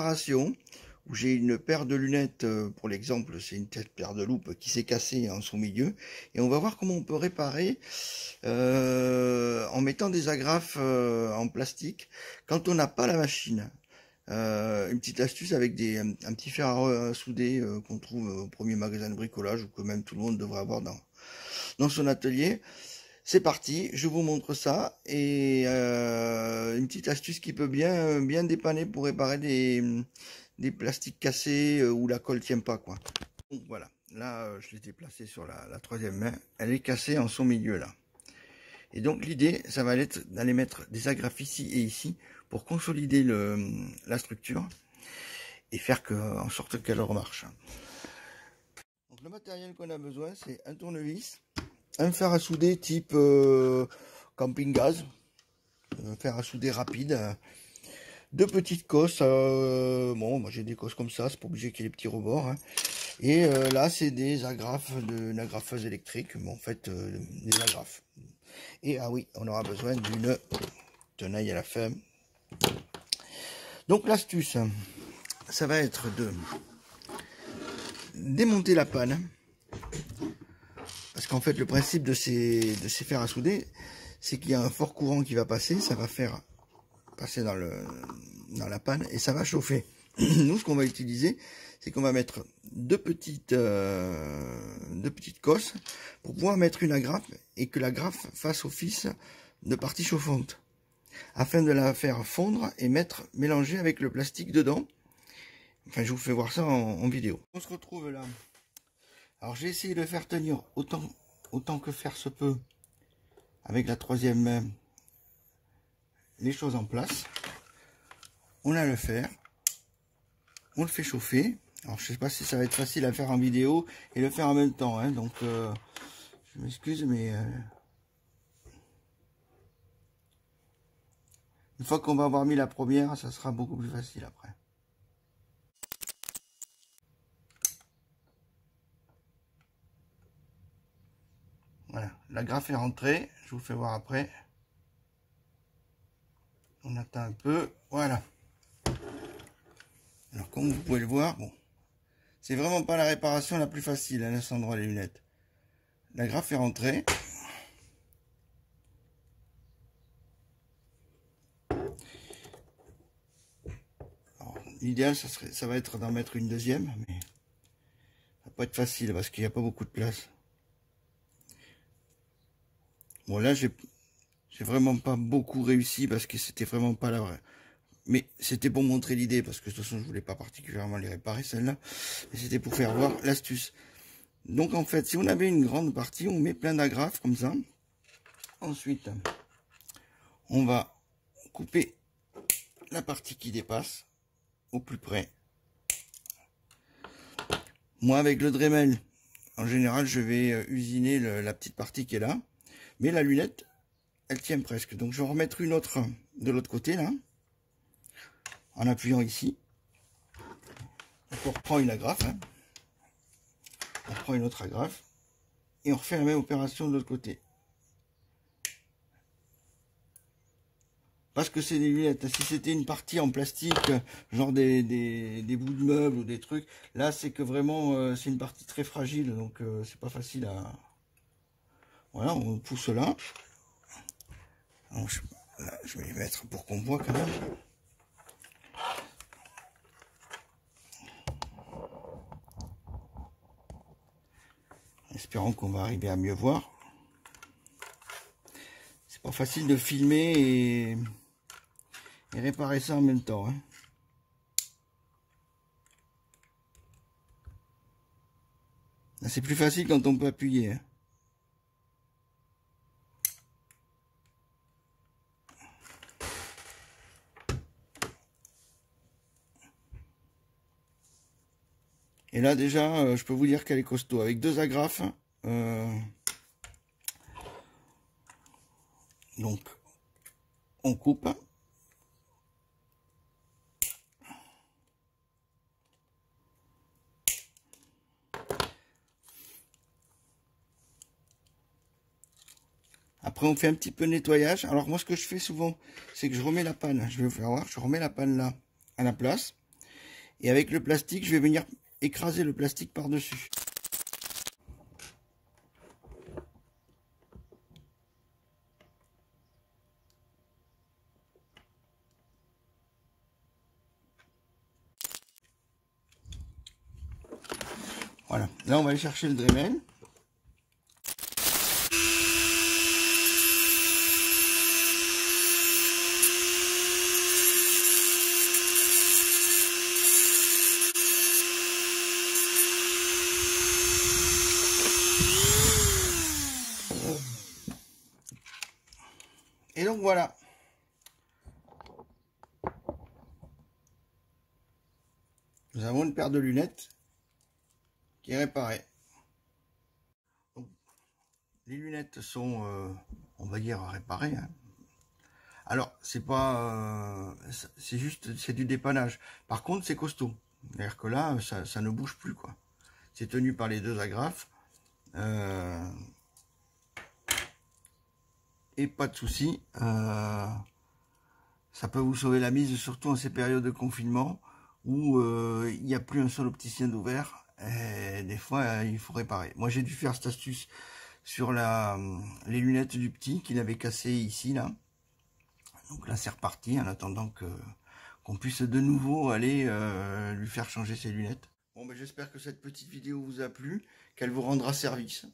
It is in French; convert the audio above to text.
réparation où j'ai une paire de lunettes, pour l'exemple, c'est une paire de loupes qui s'est cassée en son milieu. Et on va voir comment on peut réparer en mettant des agrafes en plastique quand on n'a pas la machine. Une petite astuce avec un petit fer à souder qu'on trouve au premier magasin de bricolage ou que même tout le monde devrait avoir dans son atelier. C'est parti, je vous montre ça et une petite astuce qui peut bien dépanner pour réparer des plastiques cassés où la colle tient pas, quoi. Donc voilà, là je l'ai placée sur la troisième main, elle est cassée en son milieu là. Et donc l'idée, ça va être d'aller mettre des agrafes ici et ici pour consolider la structure et faire en sorte qu'elle remarche. Donc le matériel qu'on a besoin, c'est un tournevis, un fer à souder type camping gaz, un fer à souder rapide, deux petites cosses, bon moi j'ai des cosses comme ça, c'est pas obligé qu'il y ait les petits rebords, hein. Et là c'est des agrafes d'une agrafeuse électrique, mais en fait des agrafes. Et ah oui, on aura besoin d'une tenaille à la fin. Donc l'astuce, ça va être de démonter la panne. Parce qu'en fait, le principe de ces fers à souder, c'est qu'il y a un fort courant qui va passer, ça va faire passer dans la panne et ça va chauffer. Nous, ce qu'on va utiliser, c'est qu'on va mettre deux petites cosses pour pouvoir mettre une agrafe et que l'agrafe fasse office de partie chauffante, afin de la faire fondre et mélanger avec le plastique dedans. Enfin, je vous fais voir ça en vidéo. On se retrouve là. Alors j'ai essayé de faire tenir autant que faire se peut avec la troisième main les choses en place. On a le fer, on le fait chauffer. Alors je sais pas si ça va être facile à faire en vidéo et le faire en même temps, hein, donc je m'excuse, mais une fois qu'on va avoir mis la première, ça sera beaucoup plus facile après. Voilà, la grafe est rentrée, je vous fais voir après. On attend un peu, voilà. Alors comme vous pouvez le voir, bon, c'est vraiment pas la réparation la plus facile à cet endroit les lunettes. La grafe est rentrée. L'idéal, ça va être d'en mettre une deuxième, mais ça va pas être facile parce qu'il n'y a pas beaucoup de place. Bon là, j'ai vraiment pas beaucoup réussi parce que c'était vraiment pas la vraie. Mais c'était pour montrer l'idée parce que de toute façon, je voulais pas particulièrement les réparer celle-là. Mais c'était pour faire voir l'astuce. Donc en fait, si on avait une grande partie, on met plein d'agrafes comme ça. Ensuite, on va couper la partie qui dépasse au plus près. Moi, avec le Dremel, en général, je vais usiner la petite partie qui est là. Mais la lunette, elle tient presque. Donc, je vais en remettre une autre de l'autre côté, là. En appuyant ici. Donc, on reprend une agrafe. Hein. On reprend une autre agrafe. Et on refait la même opération de l'autre côté. Parce que c'est des lunettes. Si c'était une partie en plastique, genre des bouts de meubles ou des trucs, là c'est que vraiment c'est une partie très fragile, donc c'est pas facile à... Voilà, on pousse là. Alors, là, je vais les mettre pour qu'on voit quand même. Espérons qu'on va arriver à mieux voir. C'est pas facile de filmer et réparer ça en même temps. Hein. C'est plus facile quand on peut appuyer. Hein. Et là déjà, je peux vous dire qu'elle est costaud. Avec deux agrafes. Donc, on coupe. Après, on fait un petit peu de nettoyage. Alors, moi, ce que je fais souvent, c'est que je remets la panne. Je vais vous faire voir, je remets la panne là, à la place. Et avec le plastique, je vais venir écraser le plastique par-dessus. Voilà, là on va aller chercher le Dremel. Et donc voilà. Nous avons une paire de lunettes qui est réparée. Donc, les lunettes sont, on va dire, réparées, hein. Alors, c'est pas, c'est juste, c'est du dépannage. Par contre, c'est costaud. C'est-à-dire que là, ça ne bouge plus, quoi. C'est tenu par les deux agrafes. Et pas de souci. Ça peut vous sauver la mise, surtout en ces périodes de confinement où il n'y a plus un seul opticien d'ouvert. Et des fois, il faut réparer. Moi, j'ai dû faire cette astuce sur les lunettes du petit qu'il avait cassé ici, là. Donc là, c'est reparti en attendant qu'on puisse de nouveau aller lui faire changer ses lunettes. Bon, ben, j'espère que cette petite vidéo vous a plu, qu'elle vous rendra service.